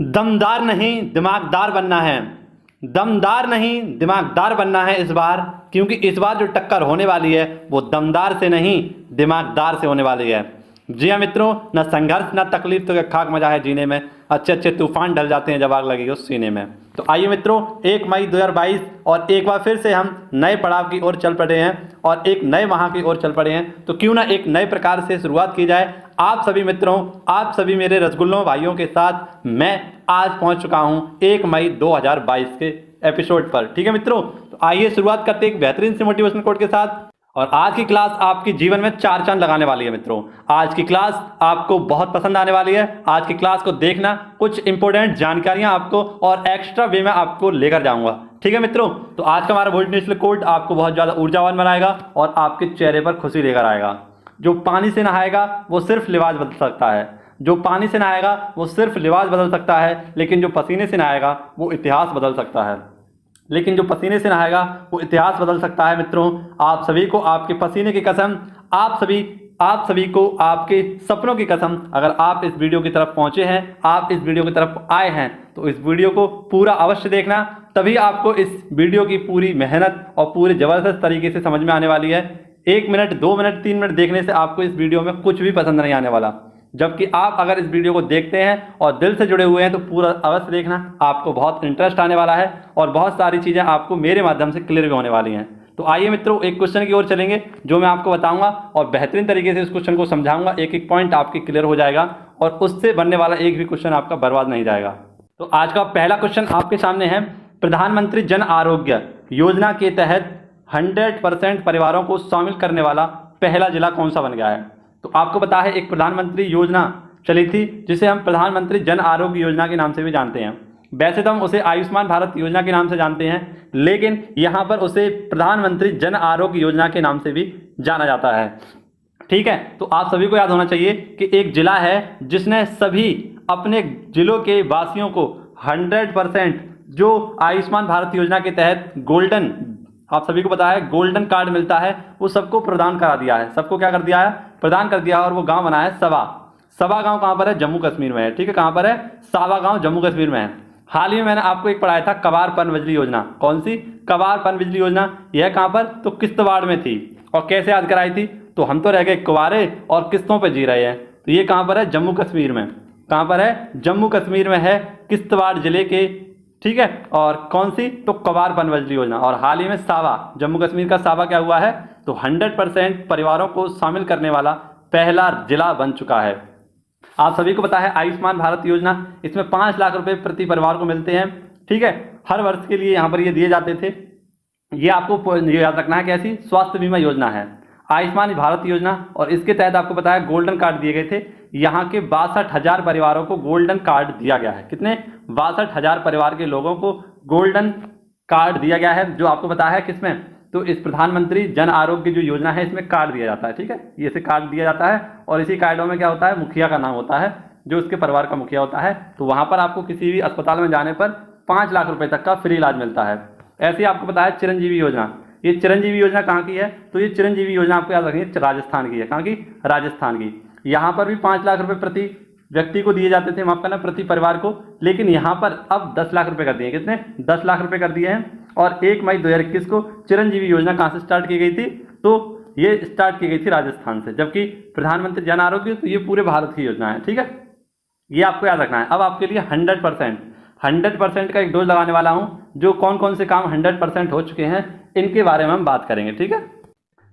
दमदार नहीं दिमागदार बनना है। दमदार नहीं दिमागदार बनना है इस बार, क्योंकि इस बार जो टक्कर होने वाली है वो दमदार से नहीं दिमागदार से होने वाली है। जी हाँ मित्रों, न संघर्ष न तकलीफ तो क्या खाक मजा है जीने में, अच्छे अच्छे तूफान ढल जाते हैं जब आग लगेगी उस सीने में। तो आइए मित्रों, 1 मई 2022 और एक बार फिर से हम नए पड़ाव की ओर चल पड़े हैं और एक नए माह की ओर चल पड़े हैं। तो क्यों ना एक नए प्रकार से शुरुआत की जाए। आप सभी मित्रों, आप सभी मेरे रसगुल्लों भाइयों के साथ मैं आज पहुंच चुका हूं 1 मई 2022 के एपिसोड पर। ठीक है मित्रों, तो आइए शुरुआत करते हैं एक बेहतरीन से मोटिवेशनल कोट के साथ। और आज की क्लास आपकी जीवन में 4 चांद लगाने वाली है मित्रों। आज की क्लास आपको बहुत पसंद आने वाली है। आज की क्लास को देखना, कुछ इंपॉर्टेंट जानकारियां आपको और एक्स्ट्रा वे में आपको लेकर जाऊंगा। ठीक है मित्रों, तो आज का हमारा मोटिवेशनल कोट आपको बहुत ज़्यादा ऊर्जावान बनाएगा और आपके चेहरे पर खुशी लेकर आएगा। जो पानी से नहाएगा वो सिर्फ लिबास बदल सकता है, जो पानी से नहाएगा वो सिर्फ लिबास बदल सकता है, लेकिन जो पसीने से नहाएगा वो इतिहास बदल सकता है। लेकिन जो पसीने से नहाएगा वो इतिहास बदल सकता है मित्रों। आप सभी को आपके पसीने की कसम, आप सभी को आपके सपनों की कसम, अगर आप इस वीडियो की तरफ पहुंचे हैं, आप इस वीडियो की तरफ आए हैं, तो इस वीडियो को पूरा अवश्य देखना। तभी आपको इस वीडियो की पूरी मेहनत और पूरे ज़बरदस्त तरीके से समझ में आने वाली है। 1 मिनट 2 मिनट 3 मिनट देखने से आपको इस वीडियो में कुछ भी पसंद नहीं आने वाला। जबकि आप अगर इस वीडियो को देखते हैं और दिल से जुड़े हुए हैं तो पूरा अवश्य देखना, आपको बहुत इंटरेस्ट आने वाला है और बहुत सारी चीज़ें आपको मेरे माध्यम से क्लियर भी होने वाली हैं। तो आइए मित्रों, एक क्वेश्चन की ओर चलेंगे जो मैं आपको बताऊंगा और बेहतरीन तरीके से इस क्वेश्चन को समझाऊंगा। एक एक पॉइंट आपके क्लियर हो जाएगा और उससे बनने वाला एक भी क्वेश्चन आपका बर्बाद नहीं जाएगा। तो आज का पहला क्वेश्चन आपके सामने है, प्रधानमंत्री जन आरोग्य योजना के तहत 100% परिवारों को शामिल करने वाला पहला जिला कौन सा बन गया है। तो आपको पता है एक प्रधानमंत्री योजना चली थी जिसे हम प्रधानमंत्री जन आरोग्य योजना के नाम से भी जानते हैं। वैसे तो हम उसे आयुष्मान भारत योजना के नाम से जानते हैं, लेकिन यहाँ पर उसे प्रधानमंत्री जन आरोग्य योजना के नाम से भी जाना जाता है। ठीक है, तो आप सभी को याद होना चाहिए कि एक जिला है जिसने सभी अपने जिलों के वासियों को 100% जो आयुष्मान भारत योजना के तहत गोल्डन, आप सभी को पता है गोल्डन कार्ड मिलता है, वो सबको प्रदान करा दिया है। सबको क्या कर दिया है? प्रदान कर दिया है। और वो गांव बना है सबा। सबा गांव कहाँ पर है? जम्मू कश्मीर में है। ठीक है, कहाँ पर है? सावा गांव जम्मू कश्मीर में है। हाल ही में मैंने आपको एक पढ़ाया था कबार पन बिजली योजना। कौन सी? कबार पन बिजली योजना। यह कहाँ पर? तो किश्तवाड़ में थी। और कैसे याद कराई थी? तो हम तो रह गए कुंवारे और किस्तों पर जी रहे हैं। तो ये कहाँ पर है? जम्मू कश्मीर में। कहाँ पर है? जम्मू कश्मीर में है, किश्तवाड़ जिले के। ठीक है, और कौन सी? तो कबार पन बिजली योजना। और हाल ही में सावा, जम्मू कश्मीर का सावा क्या हुआ है? तो 100% परिवारों को शामिल करने वाला पहला जिला बन चुका है। आप सभी को पता है आयुष्मान भारत योजना, इसमें 5 लाख रुपए प्रति परिवार को मिलते हैं। ठीक है, हर वर्ष के लिए यहाँ पर ये दिए जाते थे। ये आपको याद रखना है कैसी स्वास्थ्य बीमा योजना है आयुष्मान भारत योजना, और इसके तहत आपको पता है गोल्डन कार्ड दिए गए थे। यहाँ के 62,000 परिवारों को गोल्डन कार्ड दिया गया है। कितने? 62,000 परिवार के लोगों को गोल्डन कार्ड दिया गया है। जो आपको पता है किसमें? तो इस प्रधानमंत्री जन आरोग्य जो योजना है इसमें कार्ड दिया जाता है। ठीक है, ये से कार्ड दिया जाता है और इसी कार्डों में क्या होता है? मुखिया का नाम होता है, जो उसके परिवार का मुखिया होता है। तो वहाँ पर आपको किसी भी अस्पताल में जाने पर 5 लाख रुपए तक का फ्री इलाज मिलता है। ऐसे ही आपको पता है चिरंजीवी योजना। ये चिरंजीवी योजना कहाँ की है? तो ये चिरंजीवी योजना आपको याद रखनी है, राजस्थान की है। कहाँ की? राजस्थान की। यहाँ पर भी 5 लाख रुपए प्रति व्यक्ति को दिए जाते थे, माफ करना, प्रति परिवार को। लेकिन यहाँ पर अब 10 लाख रुपए कर दिए। कितने? 10 लाख रुपए कर दिए हैं। और 1 मई 2021 को चिरंजीवी योजना कहाँ से स्टार्ट की गई थी? तो ये स्टार्ट की गई थी राजस्थान से। जबकि प्रधानमंत्री जन आरोग्य, तो ये पूरे भारत की योजना है। ठीक है, ये आपको याद रखना है। अब आपके लिए 100% का एक डोज लगाने वाला हूँ। जो कौन कौन से काम 100% हो चुके हैं इनके बारे में हम बात करेंगे। ठीक है,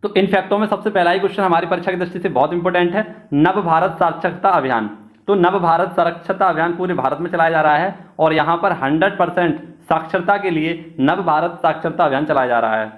तो इन फैक्टों में सबसे पहला ही क्वेश्चन हमारी परीक्षा की दृष्टि से बहुत इंपॉर्टेंट है, नव भारत साक्षरता अभियान। तो नव भारत साक्षरता अभियान पूरे भारत में चलाया जा रहा है और यहाँ पर 100% साक्षरता के लिए नव भारत साक्षरता अभियान चलाया जा रहा है।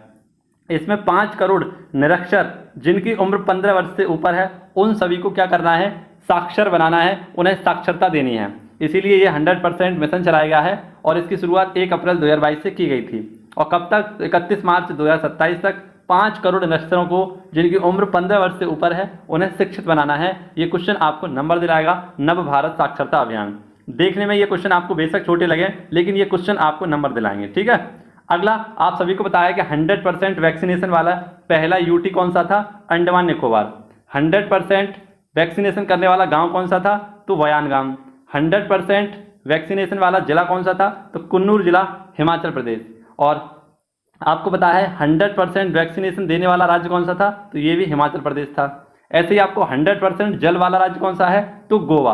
इसमें 5 करोड़ निरक्षर जिनकी उम्र 15 वर्ष से ऊपर है, उन सभी को क्या करना है? साक्षर बनाना है, उन्हें साक्षरता देनी है। इसीलिए ये 100% मिशन चलाया गया है और इसकी शुरुआत 1 अप्रैल 2022 से की गई थी। और कब तक? 31 मार्च 2027 तक 5 करोड़ निरक्षरों को जिनकी उम्र 15 वर्ष से ऊपर है उन्हें शिक्षित बनाना है। ये क्वेश्चन आपको नंबर दिलाएगा नव भारत साक्षरता अभियान। देखने में ये क्वेश्चन आपको बेशक छोटे लगे, लेकिन ये क्वेश्चन आपको नंबर दिलाएंगे। ठीक है, अगला आप सभी को पता है कि 100% वैक्सीनेशन वाला पहला यूटी कौन सा था? अंडमान निकोबार। 100% वैक्सीनेशन करने वाला गांव कौन सा था? तो वयान गांव। 100% वैक्सीनेशन वाला जिला कौन सा था? तो कुन्नूर जिला, हिमाचल प्रदेश। और आपको पता है 100% वैक्सीनेशन देने वाला राज्य कौन सा था? तो ये भी हिमाचल प्रदेश था। ऐसे ही आपको 100% जल वाला राज्य कौन सा है? तो गोवा।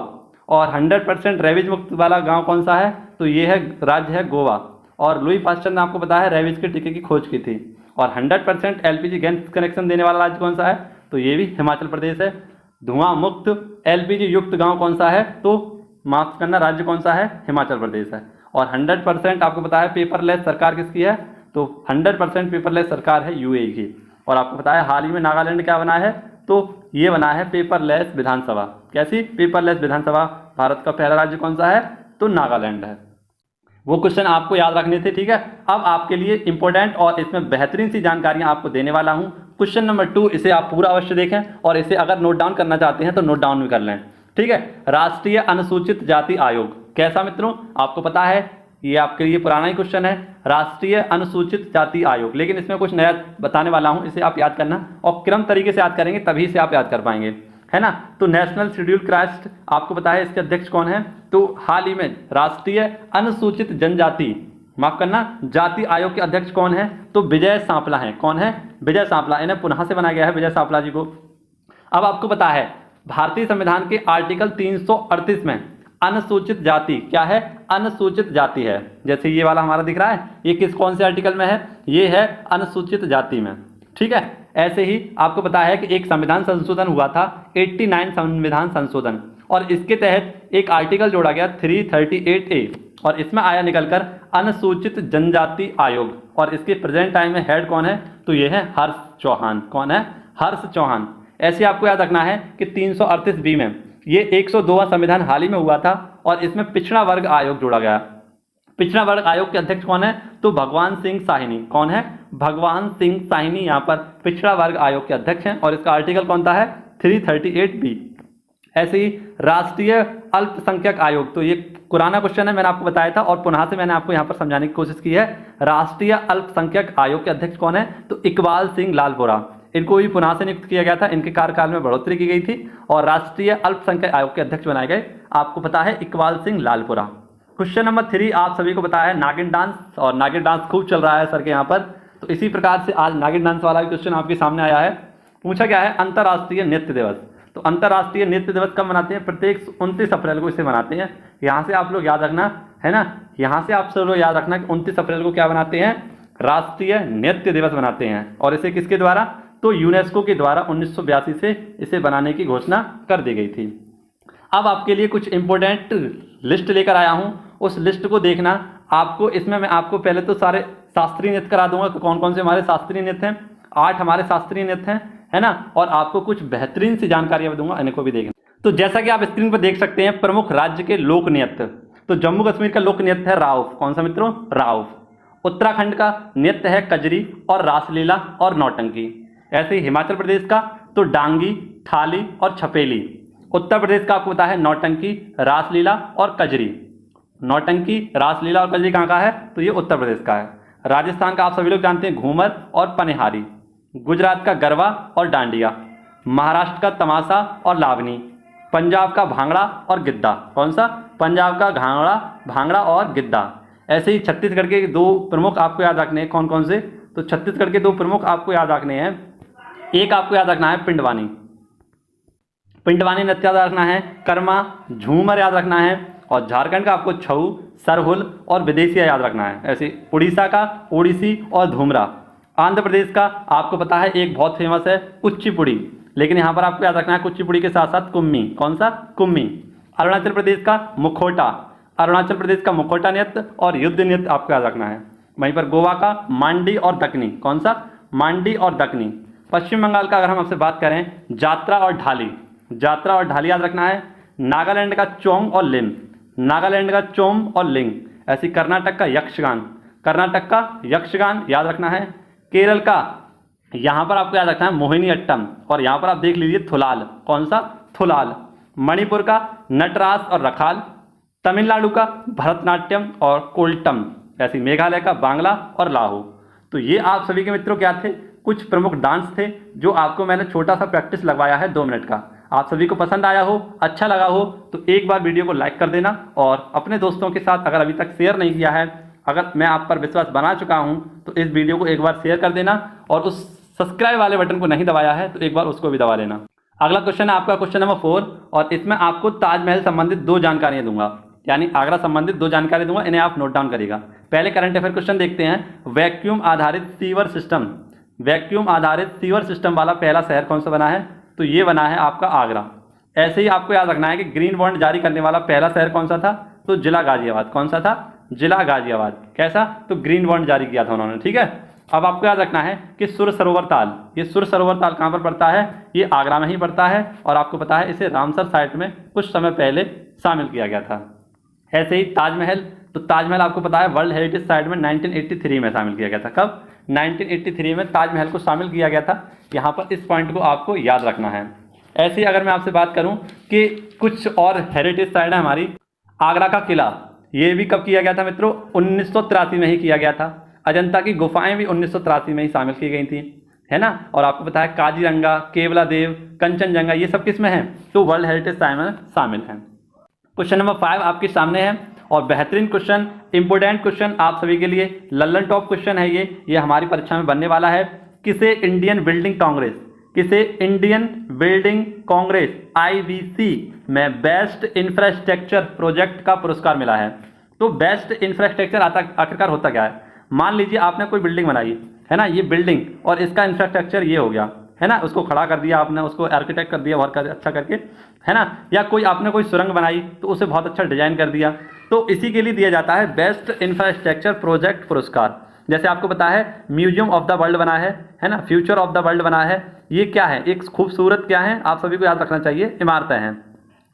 और 100% रेबीज मुक्त वाला गांव कौन सा है? तो ये है राज्य है गोवा। और लुई पास्चर ने आपको पता है रेबीज के टीके की खोज की थी। और 100% एलपीजी गैस कनेक्शन देने वाला राज्य कौन सा है? तो ये भी हिमाचल प्रदेश है। धुआं मुक्त एलपीजी युक्त गांव कौन सा है? तो माफ करना, राज्य कौन सा है? हिमाचल प्रदेश है। और 100% आपको पता है पेपरलेस सरकार किसकी है? तो 100% पेपरलेस सरकार है यूएई की। और आपको पता है हाल ही में नागालैंड क्या बना है? तो ये बना है पेपरलेस विधानसभा। कैसी? पेपरलेस विधानसभा। भारत का पहला राज्य कौन सा है? तो नागालैंड है। वो क्वेश्चन आपको याद रखने थे, ठीक है। अब आपके लिए इंपॉर्टेंट और इसमें बेहतरीन सी जानकारियां आपको देने वाला हूं। क्वेश्चन नंबर 2, इसे आप पूरा अवश्य देखें और इसे अगर नोट डाउन करना चाहते हैं तो नोट डाउन भी कर लें, ठीक है। राष्ट्रीय अनुसूचित जाति आयोग कैसा मित्रों? आपको पता है ये आपके लिए पुराना ही क्वेश्चन है, राष्ट्रीय अनुसूचित जाति आयोग। लेकिन इसमें कुछ नया बताने वाला हूं, इसे आप याद करना और क्रम तरीके से याद करेंगे तभी से आप याद कर पाएंगे, है ना। तो नेशनल शेड्यूल कास्ट आपको पता है इसके अध्यक्ष कौन है? तो हाल ही में राष्ट्रीय अनुसूचित जनजाति, माफ करना, जाति आयोग के अध्यक्ष कौन है? तो विजय सांपला है। कौन है? विजय सांपला। इन्हें पुनः से बनाया गया है, विजय सांपला जी को। अब आपको पता है भारतीय संविधान के आर्टिकल 338 में अनुसूचित जाति क्या है? अनुसूचित जाति है। जैसे ये वाला हमारा दिख रहा है, ये किस कौन से आर्टिकल में है? ये है अनुसूचित जाति में, ठीक है। ऐसे ही आपको पता है कि एक संविधान संशोधन हुआ था, 89 संविधान संशोधन, और इसके तहत एक आर्टिकल जोड़ा गया 338A, और इसमें आया निकलकर अनुसूचित जनजाति आयोग। और इसके प्रेजेंट टाइम में हेड कौन है? तो ये है हर्ष चौहान। कौन है? हर्ष चौहान। ऐसे आपको याद रखना है कि 338B में ये 102वां संविधान हाल ही में हुआ था और इसमें पिछड़ा वर्ग आयोग जोड़ा गया। पिछड़ा वर्ग आयोग के अध्यक्ष कौन है? तो भगवान सिंह साहिनी। कौन है? भगवान सिंह साहिनी यहाँ पर पिछड़ा वर्ग आयोग के अध्यक्ष हैं और इसका आर्टिकल कौन सा है? 338B। ऐसे ही राष्ट्रीय अल्पसंख्यक आयोग, तो ये पुराना क्वेश्चन है, मैंने आपको बताया था और पुनः से मैंने आपको यहाँ पर समझाने की कोशिश की है। राष्ट्रीय अल्पसंख्यक आयोग के अध्यक्ष कौन है? तो इकबाल सिंह लालपुरा। इनको भी पुनः से नियुक्त किया गया था, इनके कार्यकाल में बढ़ोतरी की गई थी और राष्ट्रीय अल्पसंख्यक आयोग के अध्यक्ष बनाए गए, आपको पता है, इकबाल सिंह लालपुरा। क्वेश्चन नंबर 3 आप सभी को पता है नागिन डांस, और नागिन डांस खूब चल रहा है सर के यहाँ पर, तो इसी प्रकार से आज नागिन डांस वाला भी क्वेश्चन आपके सामने आया है। पूछा क्या है? अंतर्राष्ट्रीय नृत्य दिवस। तो अंतर्राष्ट्रीय नृत्य दिवस कब मनाते हैं? प्रत्येक 29 अप्रैल को इसे मनाते हैं। यहाँ से आप लोग याद रखना, है ना, यहाँ से आप सब लोग याद रखना कि 29 अप्रैल को क्या बनाते हैं? राष्ट्रीय नृत्य दिवस बनाते हैं। और इसे किसके द्वारा? तो यूनेस्को के द्वारा 1982 से इसे बनाने की घोषणा कर दी गई थी। अब आपके लिए कुछ इंपॉर्टेंट लिस्ट लेकर आया हूं, उस लिस्ट को देखना आपको। इसमें मैं आपको पहले तो सारे शास्त्रीय नृत्य करा दूंगा कि कौन कौन से हमारे शास्त्रीय नृत्य हैं। 8 हमारे शास्त्रीय नृत्य हैं, है ना, और आपको कुछ बेहतरीन सी जानकारियां दूंगा, इनको भी देखना। तो जैसा कि आप स्क्रीन पर देख सकते हैं प्रमुख राज्य के लोक नृत्य, तो जम्मू कश्मीर का लोक नृत्य है राउफ। कौन सा मित्रों? राउफ। उत्तराखंड का नृत्य है कजरी और रासलीला और नौटंकी। ऐसे ही हिमाचल प्रदेश का तो डांगी, थाली और छपेली। उत्तर प्रदेश का आपको पता है नौटंकी, रासलीला और कजरी। नौटंकी, रासलीला और कजरी कहाँ का है? तो ये उत्तर प्रदेश का है। राजस्थान का आप सभी लोग जानते हैं घूमर और पनिहारी। गुजरात का गरबा और डांडिया। महाराष्ट्र का तमाशा और लावनी। पंजाब का भांगड़ा और गिद्दा। कौन सा? पंजाब का भांगड़ा और गिद्दा। ऐसे ही छत्तीसगढ़ के 2 प्रमुख आपको याद रखने हैं। कौन कौन से? तो छत्तीसगढ़ के 2 प्रमुख आपको याद रखने हैं। एक आपको याद रखना है पिंडवानी, पिंडवानी नृत्य याद रखना है। कर्मा, झूमर याद रखना है। और झारखंड का आपको छऊ, सरहुल और विदेशिया याद रखना है। ऐसे उड़ीसा का ओडिसी और धूमरा। आंध्र प्रदेश का आपको पता है एक बहुत फेमस है कुचिपुड़ी, लेकिन यहाँ पर आपको याद रखना है कुचिपुड़ी के साथ साथ कुम्मी। कौन सा? कुम्मी। अरुणाचल प्रदेश का मुखौटा, अरुणाचल प्रदेश का मुखौटा नृत्य और युद्ध नृत्य आपको याद रखना है। वहीं पर गोवा का मांडी और दक्कनी। कौन सा? मांडी और दक्कनी। पश्चिम बंगाल का अगर हम आपसे बात करें यात्रा और ढाली, यात्रा और ढाली याद रखना है। नागालैंड का चोंग और लिम, नागालैंड का चोम और लिंग। ऐसी कर्नाटक का यक्षगान, कर्नाटक का यक्षगान याद रखना है। केरल का यहाँ पर आपको याद रखना है मोहिनी अट्टम, और यहाँ पर आप देख लीजिए थुलाल। कौन सा? थुलाल। मणिपुर का नटरास और रखाल। तमिलनाडु का भरतनाट्यम और कोल्टम। ऐसी मेघालय का बांग्ला और लाहू। तो ये आप सभी के मित्रों क्या थे? कुछ प्रमुख डांस थे जो आपको मैंने छोटा सा प्रैक्टिस लगवाया है 2 मिनट का। आप सभी को पसंद आया हो, अच्छा लगा हो तो एक बार वीडियो को लाइक कर देना और अपने दोस्तों के साथ अगर अभी तक शेयर नहीं किया है, अगर मैं आप पर विश्वास बना चुका हूं तो इस वीडियो को एक बार शेयर कर देना और उस सब्सक्राइब वाले बटन को नहीं दबाया है तो एक बार उसको भी दबा लेना। अगला क्वेश्चन है आपका क्वेश्चन नंबर 4 और इसमें आपको ताजमहल संबंधित 2 जानकारियां दूंगा, यानी आगरा संबंधित 2 जानकारी दूंगा, इन्हें आप नोट डाउन करिएगा। पहले करंट अफेयर क्वेश्चन देखते हैं। वैक्यूम आधारित सीवर सिस्टम, वैक्यूम आधारित सीवर सिस्टम वाला पहला शहर कौन सा बना है? तो ये बना है आपका आगरा। ऐसे ही आपको याद रखना है कि ग्रीन बॉन्ड जारी करने वाला पहला शहर कौन सा था? तो जिला गाजियाबाद। कौन सा था? जिला गाजियाबाद। कैसा? तो ग्रीन बॉन्ड जारी किया था उन्होंने, ठीक है। अब आपको याद रखना है कि सुर सरोवर ताल, ये सुर सरोवर ताल कहाँ पर पड़ता है? ये आगरा में ही पड़ता है और आपको पता है इसे रामसर साइट में कुछ समय पहले शामिल किया गया था। ऐसे ही ताजमहल, तो ताजमहल आपको पता है वर्ल्ड हेरिटेज साइट में 1983 में शामिल किया गया था। कब? 1983 में ताजमहल को शामिल किया गया था। यहाँ पर इस पॉइंट को आपको याद रखना है। ऐसे ही अगर मैं आपसे बात करूँ कि कुछ और हेरिटेज साइट है हमारी, आगरा का किला, ये भी कब किया गया था मित्रों? 1983 में ही किया गया था। अजंता की गुफाएं भी 1983 में ही शामिल की गई थी, है ना। और आपको पता है काजीरंगा, केवला देव, कंचनजंगा, ये सब किस में है? तो वर्ल्ड हेरिटेज साइट में शामिल हैं। क्वेश्चन नंबर 5 आपके सामने है और बेहतरीन क्वेश्चन, इंपोर्टेंट क्वेश्चन आप सभी के लिए, लल्लन टॉप क्वेश्चन है ये हमारी परीक्षा में बनने वाला है। किसे इंडियन बिल्डिंग कांग्रेस, किसे इंडियन बिल्डिंग कांग्रेस IBC में बेस्ट इंफ्रास्ट्रक्चर प्रोजेक्ट का पुरस्कार मिला है? तो बेस्ट इंफ्रास्ट्रक्चर आखिरकार होता क्या है? मान लीजिए आपने कोई बिल्डिंग बनाई है ना, ये बिल्डिंग और इसका इंफ्रास्ट्रक्चर ये हो गया है ना, उसको खड़ा कर दिया आपने, उसको आर्किटेक्ट कर दिया बहुत अच्छा करके, है ना। या कोई आपने कोई सुरंग बनाई तो उसे बहुत अच्छा डिजाइन कर दिया, तो इसी के लिए दिया जाता है बेस्ट इंफ्रास्ट्रक्चर प्रोजेक्ट पुरस्कार। जैसे आपको पता है म्यूजियम ऑफ द वर्ल्ड बना है ना, फ्यूचर ऑफ द वर्ल्ड बना है। ये क्या है? एक खूबसूरत क्या है, आप सभी को याद रखना चाहिए, इमारतें हैं।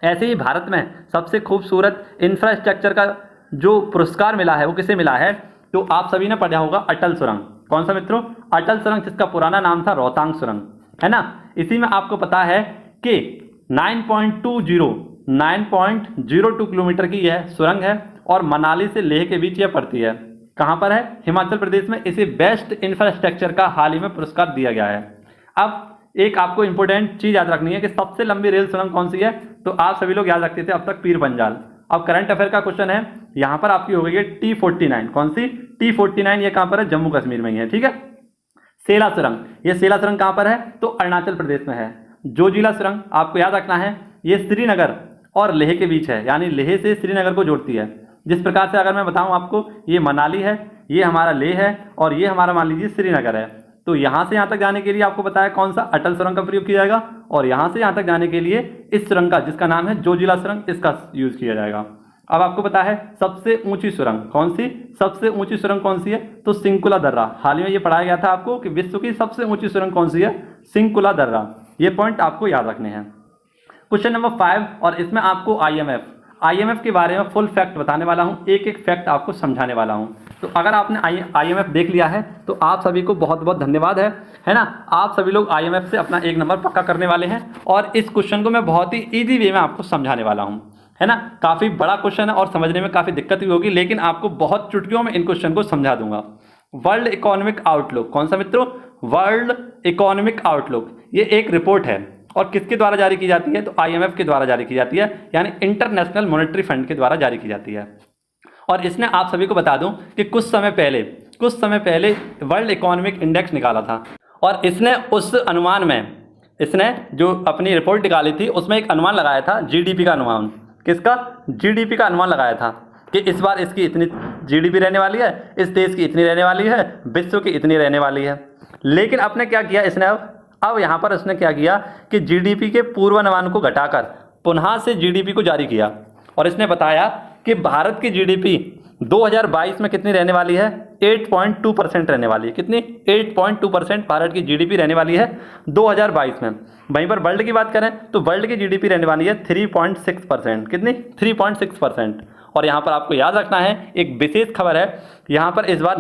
ऐसे ही भारत में सबसे खूबसूरत इंफ्रास्ट्रक्चर का जो पुरस्कार मिला है वो किसे मिला है? तो आप सभी ने पढ़ा होगा अटल सुरंग। कौन सा मित्रों? अटल सुरंग, जिसका पुराना नाम था रोहतांग सुरंग, है ना। इसी में आपको पता है कि 9.02 किलोमीटर की यह सुरंग है और मनाली से लेह के बीच यह पड़ती है। कहाँ पर है? हिमाचल प्रदेश में। इसे बेस्ट इंफ्रास्ट्रक्चर का हाल ही में पुरस्कार दिया गया है। अब एक आपको इंपोर्टेंट चीज याद रखनी है कि सबसे लंबी रेल सुरंग कौन सी है? तो आप सभी लोग याद रखते थे अब तक पीर पंजाल। अब करंट अफेयर का क्वेश्चन है, यहाँ पर आपकी हो गई है T49। कौन सी? T49, ये कहाँ पर है? जम्मू कश्मीर में ही है, ठीक है। सेला सुरंग, ये सेला सुरंग कहाँ पर है? तो अरुणाचल प्रदेश में है। जोजिला सुरंग आपको याद रखना है, ये श्रीनगर और लेह के बीच है, यानी लेह से श्रीनगर को जोड़ती है। जिस प्रकार से अगर मैं बताऊं आपको, ये मनाली है, ये हमारा लेह है और ये हमारा मान लीजिए श्रीनगर है। तो यहाँ से यहाँ तक जाने के लिए आपको पता है कौन सा? अटल सुरंग का प्रयोग किया जाएगा और यहाँ से यहाँ तक जाने के लिए इस सुरंग का, जिसका नाम है जोजिला सुरंग, इसका यूज किया जाएगा। अब आपको पता है सबसे ऊंची सुरंग कौन सी? सबसे ऊंची सुरंग कौन सी है? तो सिंकुला दर्रा। हाल ही में ये पढ़ाया गया था आपको कि विश्व की सबसे ऊंची सुरंग कौन सी है? सिंकुला दर्रा। ये पॉइंट आपको याद रखने हैं। क्वेश्चन नंबर 5 और इसमें आपको IMF के बारे में फुल फैक्ट बताने वाला हूं, एक एक फैक्ट आपको समझाने वाला हूं। तो अगर आपने IMF देख लिया है तो आप सभी को बहुत बहुत धन्यवाद है ना। आप सभी लोग IMF से अपना 1 नंबर पक्का करने वाले हैं और इस क्वेश्चन को मैं बहुत ही ईजी वे में आपको समझाने वाला हूं, है ना। काफ़ी बड़ा क्वेश्चन है और समझने में काफ़ी दिक्कत भी होगी, लेकिन आपको बहुत चुटकियों में इन क्वेश्चन को समझा दूंगा। वर्ल्ड इकोनॉमिक आउटलुक, कौन सा मित्रों? वर्ल्ड इकोनॉमिक आउटलुक, ये एक रिपोर्ट है और किसके द्वारा जारी की जाती है? तो IMF के द्वारा जारी की जाती है, यानी इंटरनेशनल मॉनेटरी फंड के द्वारा जारी की जाती है। और इसने आप सभी को बता दूं कि कुछ समय पहले वर्ल्ड इकोनॉमिक इंडेक्स निकाला था और इसने उस अनुमान में, इसने जो अपनी रिपोर्ट निकाली थी उसमें एक अनुमान लगाया था GDP का अनुमान। किसका? GDP का अनुमान लगाया था कि इस बार इसकी इतनी GDP रहने वाली है, इस देश की इतनी रहने वाली है, विश्व की इतनी रहने वाली है। लेकिन आपने क्या किया? इसने अब यहाँ पर उसने क्या किया कि GDP के पूर्वानुमान को घटाकर पुनः से GDP को जारी किया और इसने बताया कि भारत की GDP 2022 में कितनी रहने वाली है? 8.2% रहने वाली है। कितनी? 8.2% भारत की GDP रहने वाली है 2022 में। वहीं पर वर्ल्ड की बात करें तो वर्ल्ड की GDP रहने वाली है 3.6%। कितनी? 3.6%। और यहाँ पर आपको याद रखना है एक विशेष खबर है, यहाँ पर इस बार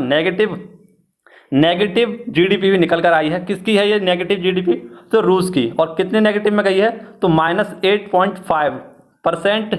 नेगेटिव GDP भी निकल कर आई है। किसकी है ये नेगेटिव GDP? तो रूस की। और कितने नेगेटिव में गई है? तो -8.5%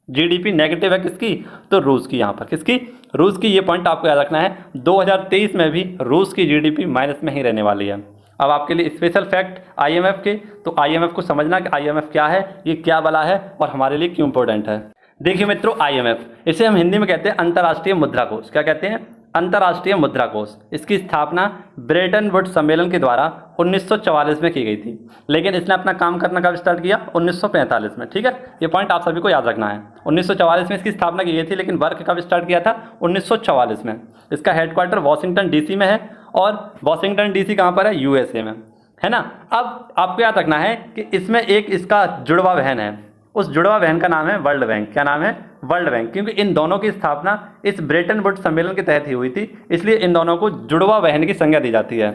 GDP नेगेटिव है। किसकी? तो रूस की। यहाँ पर किसकी? रूस की। ये पॉइंट आपको याद रखना है। 2023 में भी रूस की GDP माइनस में ही रहने वाली है। अब आपके लिए स्पेशल फैक्ट IMF के, तो IMF को समझना कि IMF क्या है, ये क्या बला है और हमारे लिए क्यों इंपॉर्टेंट है। देखिए मित्रों, IMF इसे हम हिंदी में कहते हैं अंतर्राष्ट्रीय मुद्रा कोष। क्या कहते हैं? अंतर्राष्ट्रीय मुद्रा कोष। इसकी स्थापना ब्रेटन वुड्स सम्मेलन के द्वारा 1944 में की गई थी, लेकिन इसने अपना काम करना कब स्टार्ट किया? 1945 में। ठीक है, ये पॉइंट आप सभी को याद रखना है। 1944 में इसकी स्थापना की गई थी, लेकिन वर्क कब स्टार्ट किया था? 1944 में। इसका हेडक्वार्टर वॉशिंगटन DC में है, और वॉशिंगटन DC कहाँ पर है? USA में, है ना। अब आपको याद रखना है कि इसमें एक इसका जुड़वा बहन है, उस जुड़वा बहन का नाम है वर्ल्ड बैंक। क्या नाम है? World bank. क्योंकि इन दोनों की स्थापना इस ब्रेटन वुड्स सम्मेलन के तहत ही हुई थी, इसलिए इन दोनों को जुड़वा बहन की संज्ञा दी जाती है।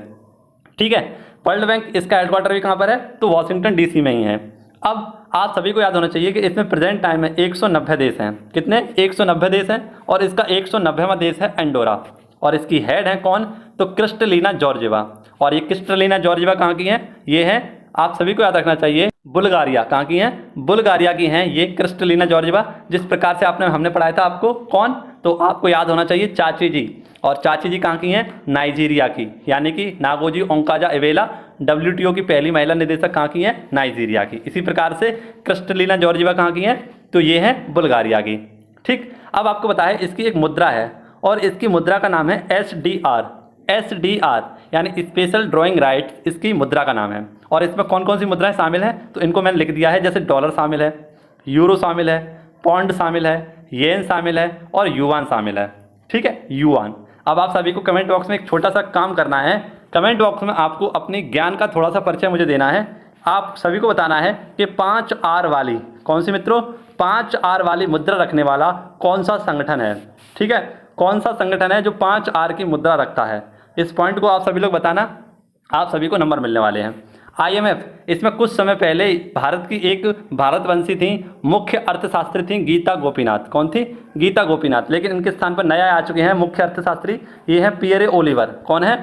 ठीक है, वर्ल्ड बैंक इसका हेडक्वार्टर भी कहाँ पर है? तो वॉशिंगटन DC में ही है। अब आप सभी को याद होना चाहिए कि इसमें प्रेजेंट टाइम में 190 देश हैं। कितने? 190 देश हैं, और इसका 190वां देश है एंडोरा, और इसकी हेड है कौन? तो क्रिस्टलिना जॉर्जिवा। और ये क्रिस्टलिना जॉर्जिवा कहाँ की है? ये है, आप सभी को याद रखना चाहिए, बुल्गारिया। कहाँ की हैं? बुल्गारिया की हैं ये क्रिस्टलिना जॉर्जिवा। जिस प्रकार से हमने पढ़ाया था आपको, कौन? तो आपको याद होना चाहिए चाची जी, और चाची जी कहाँ की हैं? नाइजीरिया की, यानी कि नागोजी ओंकाजा-इवेला WTO की पहली महिला निदेशक कहाँ की हैं? नाइजीरिया की। इसी प्रकार से क्रिस्टलिना जॉर्जिवा कहाँ की हैं? तो ये हैं बुल्गारिया की। ठीक, अब आपको बताया इसकी एक मुद्रा है, और इसकी मुद्रा का नाम है SDR यानी स्पेशल ड्राइंग राइट्स, इसकी मुद्रा का नाम है। और इसमें कौन कौन सी मुद्राएं शामिल हैं? तो इनको मैंने लिख दिया है, जैसे डॉलर शामिल है, यूरो शामिल है, पौंड शामिल है, येन शामिल है, और युआन शामिल है। ठीक है, युआन। अब आप सभी को कमेंट बॉक्स में एक छोटा सा काम करना है। कमेंट बॉक्स में आपको अपनी ज्ञान का थोड़ा सा परिचय मुझे देना है। आप सभी को बताना है कि 5R वाली, कौन सी मित्रों? 5R वाली मुद्रा रखने वाला कौन सा संगठन है? ठीक है, कौन सा संगठन है जो 5R की मुद्रा रखता है? इस पॉइंट को आप सभी लोग बताना, आप सभी को नंबर मिलने वाले हैं। IMF, इसमें कुछ समय पहले भारत की एक भारतवंशी थी, मुख्य अर्थशास्त्री थी गीता गोपीनाथ। कौन थी? गीता गोपीनाथ। लेकिन इनके स्थान पर नया आ चुके हैं मुख्य अर्थशास्त्री, ये हैं पियरे ओलिवर। कौन है?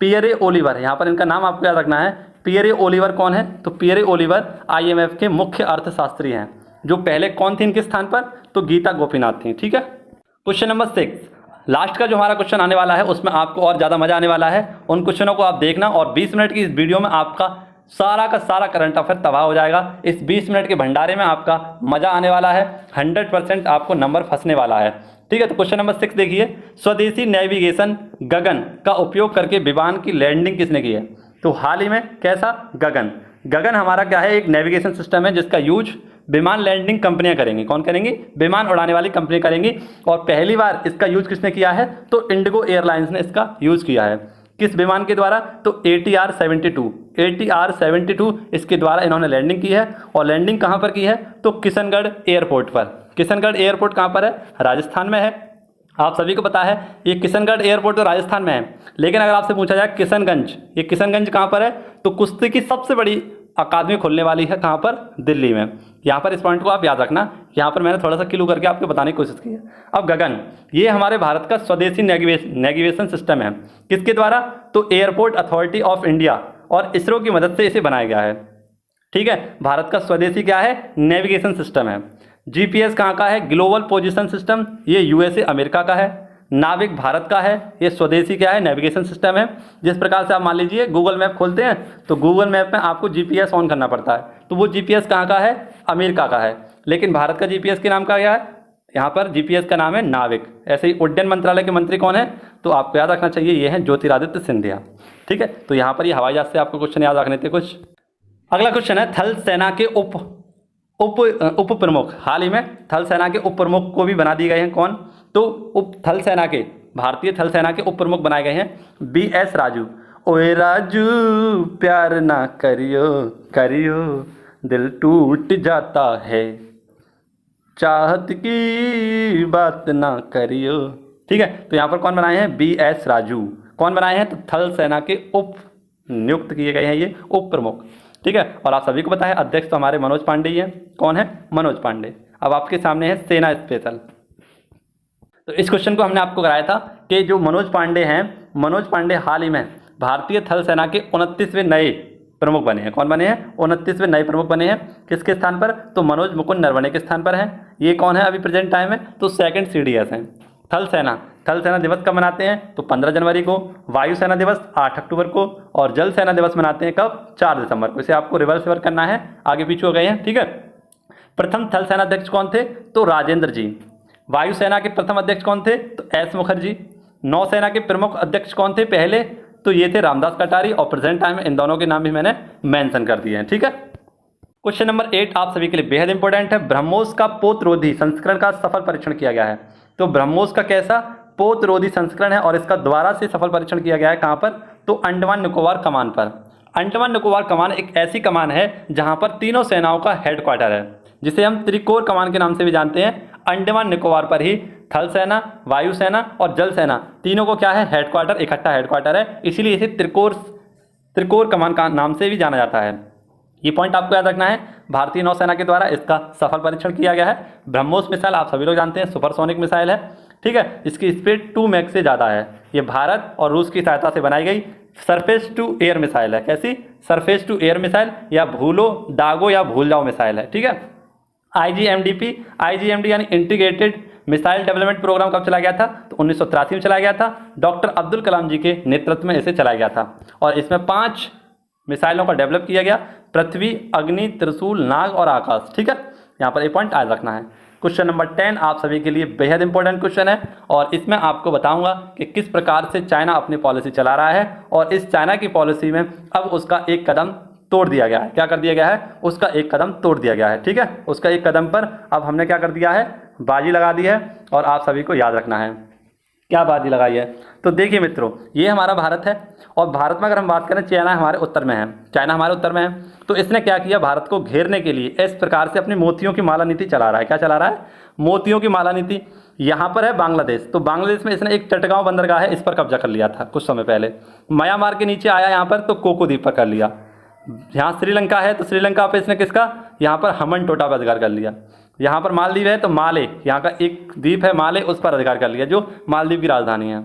Pierre Oliver. यहाँ पर इनका नाम आपको याद रखना है, पियरे ओलिवर। कौन है? तो पियरे ओलिवर IMF के मुख्य अर्थशास्त्री हैं। जो पहले कौन थी इनके स्थान पर? तो गीता गोपीनाथ थी। ठीक है, क्वेश्चन नंबर 6, लास्ट का जो हमारा क्वेश्चन आने वाला है, उसमें आपको और ज़्यादा मजा आने वाला है। उन क्वेश्चनों को आप देखना, और 20 मिनट की इस वीडियो में आपका सारा का सारा करंट अफेयर तबाह हो जाएगा। इस 20 मिनट के भंडारे में आपका मजा आने वाला है, 100% आपको नंबर फंसने वाला है। ठीक है, तो क्वेश्चन नंबर 6 देखिए, स्वदेशी नेविगेशन गगन का उपयोग करके विमान की लैंडिंग किसने की है? तो हाल ही में कैसा? गगन। गगन हमारा क्या है? एक नेविगेशन सिस्टम है जिसका यूज विमान लैंडिंग कंपनियां करेंगी। कौन करेंगी? विमान उड़ाने वाली कंपनी करेंगी। और पहली बार इसका यूज किसने किया है? तो इंडिगो एयरलाइंस ने इसका यूज किया है। किस विमान के द्वारा? तो ATR-72 इसके द्वारा इन्होंने लैंडिंग की है। और लैंडिंग कहाँ पर की है? तो किशनगढ़ एयरपोर्ट पर। किशनगढ़ एयरपोर्ट कहाँ पर है? राजस्थान में है। आप सभी को पता है ये किशनगढ़ एयरपोर्ट तो राजस्थान में है, लेकिन अगर आपसे पूछा जाए किशनगंज, ये किशनगंज कहाँ पर है? तो कुश्ती की सबसे बड़ी अकादमी खुलने वाली है कहाँ पर? दिल्ली में। यहाँ पर इस पॉइंट को आप याद रखना, यहाँ पर मैंने थोड़ा सा क्लू करके आपको बताने की कोशिश की है। अब गगन, ये हमारे भारत का स्वदेशी नेविगेशन सिस्टम है। किसके द्वारा? तो एयरपोर्ट अथॉरिटी ऑफ इंडिया और इसरो की मदद से इसे बनाया गया है। ठीक है, भारत का स्वदेशी क्या है? नेविगेशन सिस्टम है। GPS कहाँ का है? ग्लोबल पोजीशन सिस्टम, ये USA अमेरिका का है। नाविक भारत का है, ये स्वदेशी क्या है? नेविगेशन सिस्टम है। जिस प्रकार से आप मान लीजिए गूगल मैप खोलते हैं, तो गूगल मैप में आपको GPS ऑन करना पड़ता है, तो वो GPS कहाँ का है? अमेरिका का है। लेकिन भारत का GPS के नाम का क्या है? यहाँ पर GPS का नाम है नाविक। ऐसे ही उड्डयन मंत्रालय के मंत्री कौन है? तो आपको याद रखना चाहिए, ये है ज्योतिरादित्य सिंधिया। ठीक है, तो यहाँ पर ये हवाई जहाज से आपको क्वेश्चन याद रखने थे कुछ। अगला क्वेश्चन है, थल सेना के उप प्रमुख, हाल ही में थल सेना के उप प्रमुख को भी बना दिए गए हैं। कौन? तो थल सेना के, भारतीय थल सेना के उप प्रमुख बनाए गए हैं BS राजू। ओए राजू प्यार ना करियो करियो, दिल टूट जाता है, चाहत की बात ना करियो। ठीक है, तो यहाँ पर कौन बनाए हैं? BS राजू। कौन बनाए हैं? तो थल सेना के उप नियुक्त किए गए हैं ये उप प्रमुख। ठीक है, और आप सभी को पता है अध्यक्ष तो हमारे मनोज पांडे ही हैं। कौन है? मनोज पांडे। अब आपके सामने है सेना स्पेशल। तो इस क्वेश्चन को हमने आपको कराया था कि जो मनोज पांडे हैं, मनोज पांडे हाल ही में भारतीय थल सेना के 29वें नए प्रमुख बने हैं। कौन बने हैं? 29वें नए प्रमुख बने हैं। किसके स्थान पर? तो मनोज मुकुंद नरवणे के स्थान पर हैं। ये कौन है अभी प्रेजेंट टाइम में? तो सेकंड CDS हैं। थल सेना थल सेना दिवस कब मनाते हैं? तो 15 जनवरी को। वायु सेना दिवस 8 अक्टूबर को। और जल सेना दिवस मनाते हैं कब? 4 दिसंबर को। इसे आपको रिवर्स रिवर करना है, आगे पीछे हो गए हैं, ठीक है। प्रथम थल सेना अध्यक्ष कौन थे? तो राजेंद्र जी। वायुसेना के प्रथम अध्यक्ष कौन थे? तो एस मुखर्जी। नौसेना के प्रमुख अध्यक्ष कौन थे पहले? तो ये थे रामदास कटारी, और प्रेजेंट टाइम में इन दोनों के नाम भी मैंने मेंशन कर दिए हैं, ठीक है। क्वेश्चन नंबर 8 आप सभी के लिए बेहद इंपॉर्टेंट है। ब्रह्मोस का पोतरोधी संस्करण का सफल परीक्षण किया गया है। तो ब्रह्मोस का कैसा? पोतरोधी संस्करण है, और इसका दोबारा से सफल परीक्षण किया गया है कहाँ पर? तो अंडमान निकोबार कमान पर। अंडमान निकोबार कमान एक ऐसी कमान है जहाँ पर तीनों सेनाओं का हेडक्वार्टर है, जिसे हम त्रिकोर कमान के नाम से भी जानते हैं। अंडमान निकोबार पर ही थल सेना, वायुसेना और जल सेना तीनों को क्या है? हेडक्वार्टर, इकट्ठा हेडक्वार्टर है, इसीलिए इसे त्रिकोर कमान का नाम से भी जाना जाता है। ये पॉइंट आपको याद रखना है। भारतीय नौसेना के द्वारा इसका सफल परीक्षण किया गया है। ब्रह्मोस मिसाइल आप सभी लोग जानते हैं, सुपरसोनिक मिसाइल है, ठीक है। इसकी स्पीड 2 मैक से ज़्यादा है। ये भारत और रूस की सहायता से बनाई गई सरफेस टू एयर मिसाइल है। कैसी? सरफेस टू एयर मिसाइल, या भूलो, दागो या भूल जाओ मिसाइल है, ठीक है। आईजीएमडी यानी इंटीग्रेटेड मिसाइल डेवलपमेंट प्रोग्राम कब चला गया था? तो 1983 में चलाया गया था। डॉक्टर अब्दुल कलाम जी के नेतृत्व में इसे चलाया गया था, और इसमें 5 मिसाइलों का डेवलप किया गया: पृथ्वी, अग्नि, त्रिशूल, नाग और आकाश, ठीक है। यहाँ पर एक पॉइंट याद रखना है। क्वेश्चन नंबर 10 आप सभी के लिए बेहद इंपॉर्टेंट क्वेश्चन है, और इसमें आपको बताऊंगा कि किस प्रकार से चाइना अपनी पॉलिसी चला रहा है, और इस चाइना की पॉलिसी में अब उसका एक कदम तोड़ दिया गया है। क्या कर दिया गया है? उसका एक कदम तोड़ दिया गया है, ठीक है। उसका एक कदम पर अब हमने क्या कर दिया है? बाजी लगा दी है, और आप सभी को याद रखना है क्या बाजी लगाई है। तो देखिए मित्रों, ये हमारा भारत है, और भारत में अगर हम बात करें, चाइना हमारे उत्तर में है, चाइना हमारे उत्तर में है। तो इसने क्या किया? भारत को घेरने के लिए इस प्रकार से अपनी मोतियों की माला नीति चला रहा है। क्या चला रहा है? मोतियों की माला नीति। यहाँ पर है बांग्लादेश, तो बांग्लादेश में इसने एक चटगांव बंदरगाह है, इस पर कब्जा कर लिया था कुछ समय पहले। म्यांमार के नीचे आया यहाँ पर, तो कोको द्वीप पर कर लिया। यहाँ श्रीलंका है, तो श्रीलंका पे इसने किसका? यहाँ पर हमन टोटा पर अधिकार कर लिया। यहाँ पर मालदीव है, तो माले, यहाँ का एक द्वीप है माले, उस पर अधिकार कर लिया, जो मालदीव की राजधानी है।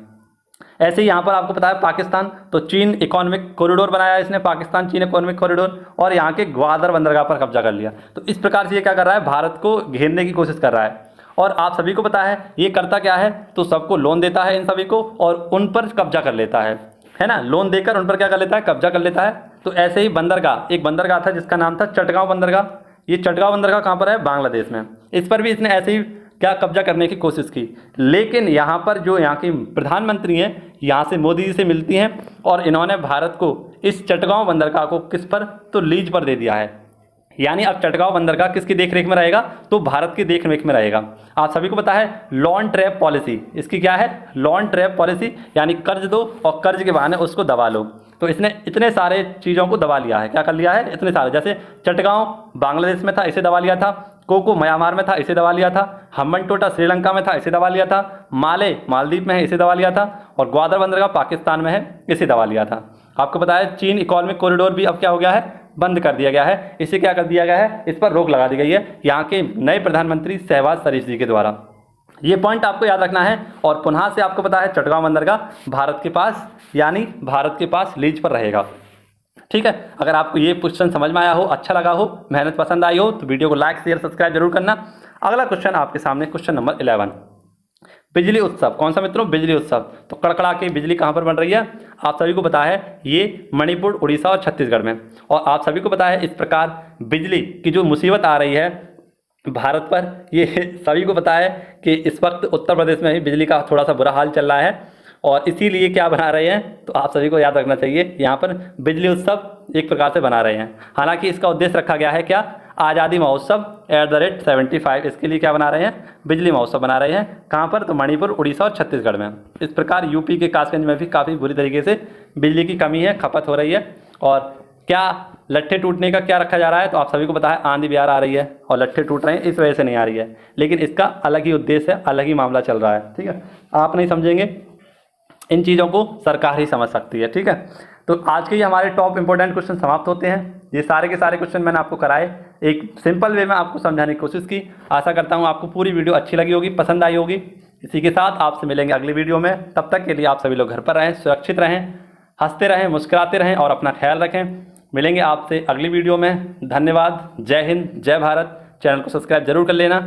ऐसे ही यहाँ पर आपको पता है पाकिस्तान, तो चीन इकोनॉमिक कॉरिडोर बनाया इसने, पाकिस्तान चीन इकोनॉमिक कॉरिडोर, और यहाँ के ग्वादर बंदरगाह पर कब्जा कर लिया। तो इस प्रकार से ये क्या कर रहा है? भारत को घेरने की कोशिश कर रहा है। और आप सभी को पता है ये करता क्या है? तो सबको लोन देता है इन सभी को, और उन पर कब्जा कर लेता है ना। लोन देकर उन पर क्या कर लेता है? कब्जा कर लेता है। तो ऐसे ही बंदरगाह, एक बंदरगाह था जिसका नाम था चटगांव बंदरगाह। ये चटगांव बंदरगाह कहाँ पर है? बांग्लादेश में। इस पर भी इसने ऐसे ही क्या कब्जा करने की कोशिश की, लेकिन यहाँ पर जो यहाँ की प्रधानमंत्री हैं, यहाँ से मोदी जी से मिलती हैं, और इन्होंने भारत को इस चटगांव बंदरगाह को किस पर? तो लीज पर दे दिया है। यानी अब चटगांव बंदरगाह किसकी देखरेख में रहेगा? तो भारत की देखरेख में रहेगा। आप सभी को पता है लॉन ट्रैप पॉलिसी, इसकी क्या है? लॉन ट्रैप पॉलिसी, यानी कर्ज दो और कर्ज के बहाने उसको दबा लो। तो इसने इतने सारे चीज़ों को दबा लिया है। क्या कर लिया है? इतने सारे, जैसे चटगांव बांग्लादेश में था, इसे दबा लिया था। कोको म्यांमार में था, इसे दबा लिया था। हम्बनटोटा श्रीलंका में था, इसे दबा लिया था। माले मालदीव में है, इसे दबा लिया था। और ग्वादर बंदरगाह पाकिस्तान में है, इसे दबा लिया था। आपको पता है चीन इकोनॉमिक कॉरिडोर भी अब क्या हो गया है? बंद कर दिया गया है। इसे क्या कर दिया गया है? इस पर रोक लगा दी गई है यहाँ के नए प्रधानमंत्री शहबाज शरीफ जी के द्वारा। ये पॉइंट आपको याद रखना है। और पुनः से आपको पता है चटगांव बंदरगाह भारत के पास, यानी भारत के पास लीज पर रहेगा, ठीक है। अगर आपको ये क्वेश्चन समझ में आया हो, अच्छा लगा हो, मेहनत पसंद आई हो, तो वीडियो को लाइक शेयर सब्सक्राइब जरूर करना। अगला क्वेश्चन आपके सामने, क्वेश्चन नंबर 11, बिजली उत्सव। कौन सा मित्रों? बिजली उत्सव। तो कड़कड़ा के बिजली कहाँ पर बन रही है? आप सभी को पता है ये मणिपुर, उड़ीसा और छत्तीसगढ़ में। और आप सभी को पता है इस प्रकार बिजली की जो मुसीबत आ रही है भारत पर, ये सभी को पता है कि इस वक्त उत्तर प्रदेश में भी बिजली का थोड़ा सा बुरा हाल चल रहा है, और इसीलिए क्या बना रहे हैं? तो आप सभी को याद रखना चाहिए, यहाँ पर बिजली उत्सव एक प्रकार से बना रहे हैं। हालांकि इसका उद्देश्य रखा गया है क्या? आज़ादी महोत्सव @75। इसके लिए क्या बना रहे हैं? बिजली महोत्सव बना रहे हैं। कहाँ पर? तो मणिपुर, उड़ीसा और छत्तीसगढ़ में। इस प्रकार यूपी के कासगंज में भी काफ़ी बुरी तरीके से बिजली की कमी है, खपत हो रही है। और क्या लट्ठे टूटने का क्या रखा जा रहा है? तो आप सभी को पता है आंधी बिहार आ रही है और लट्ठे टूट रहे हैं, इस वजह से नहीं आ रही है। लेकिन इसका अलग ही उद्देश्य है, अलग ही मामला चल रहा है, ठीक है। आप नहीं समझेंगे, इन चीज़ों को सरकार ही समझ सकती है, ठीक है। तो आज के ये हमारे टॉप इंपॉर्टेंट क्वेश्चन समाप्त होते हैं। ये सारे के सारे क्वेश्चन मैंने आपको कराए, एक सिंपल वे में आपको समझाने की कोशिश की। आशा करता हूँ आपको पूरी वीडियो अच्छी लगी होगी, पसंद आई होगी। इसी के साथ आपसे मिलेंगे अगली वीडियो में। तब तक के लिए आप सभी लोग घर पर रहें, सुरक्षित रहें, हंसते रहें, मुस्कुराते रहें और अपना ख्याल रखें। मिलेंगे आपसे अगली वीडियो में। धन्यवाद। जय हिंद, जय भारत। चैनल को सब्सक्राइब जरूर कर लेना।